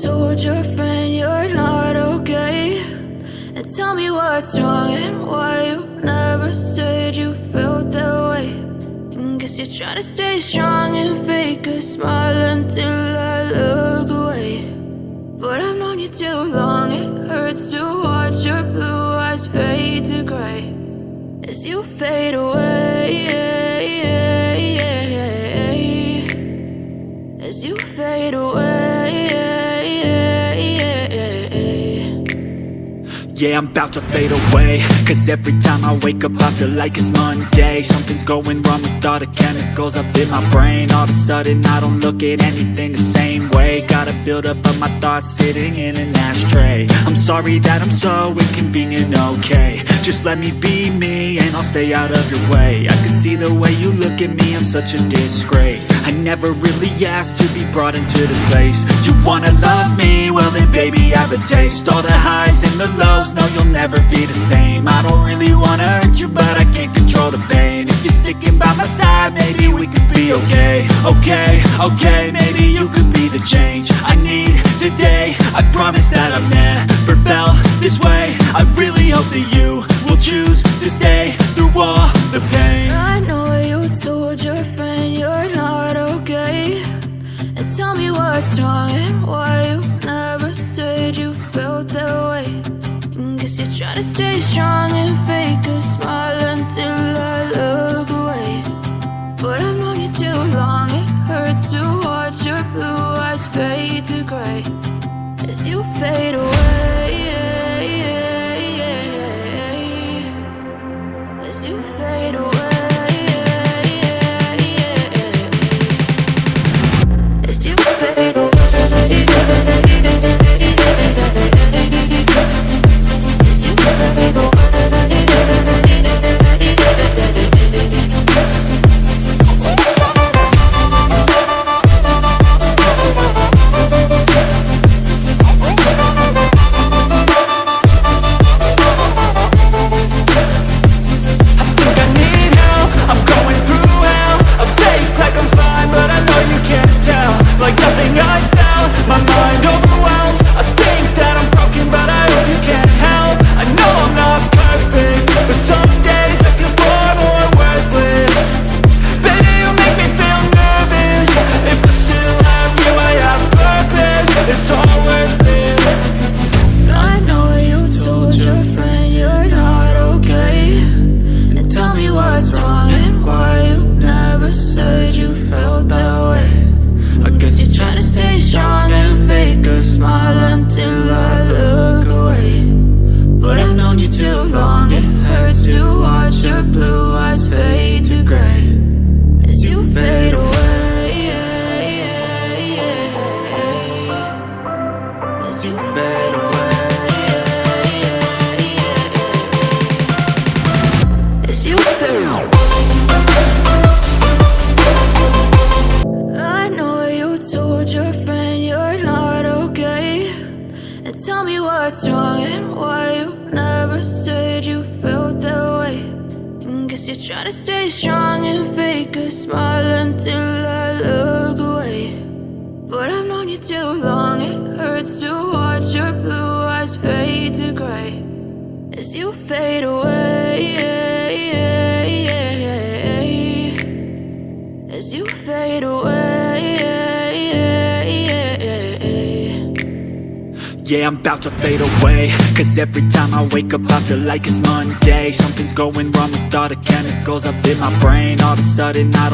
told your friend you're not okay? And tell me what's wrong and why you never said you felt that way. And guess you're trying to stay strong and fake a smile until I look away. But I've known you too long, it hurts to watch your blue eyes fade to gray as you fade away, as you fade away. Yeah, I'm about to fade away, 'cause every time I wake up I feel like it's Monday. Something's going wrong with all the chemicals up in my brain. All of a sudden I don't look at anything the same way. Gotta build up of my thoughts sitting in an ashtray. I'm sorry that I'm so inconvenient, okay? Just let me be me and I'll stay out of your way. I can see the way you look at me, I'm such a disgrace. I never really asked to be brought into this place. You wanna love me? Well then baby I have a taste. All the highs and the lows, no you'll never be the same. I don't really wanna hurt you but I can't control the pain. If you're sticking by my side, maybe we could be okay. Okay, maybe you could be the change I need today. I promise that I've never felt this way. I really hope that you will choose to stay through all the pain. I know you told your friend you're not okay. And tell me what's wrong and why you never said you felt that way. And guess you're trying to stay strong and fake a smile until I look away. But I've known you too long, it hurts to watch your blue eyes fade to gray as you fade away, as you fade away, as you fade away. I know you told your friend you're not okay. And tell me what's wrong and why you never said you felt that way. And guess you're trying to stay strong and fake a smile until I look away. But I've known you too long, it hurts to watch your blue eyes fade to gray as you fade away, as you fade away. Yeah, I'm about to fade away, 'cause every time I wake up I feel like it's Monday. Something's going wrong with all the chemicals up in my brain. All of a sudden I don't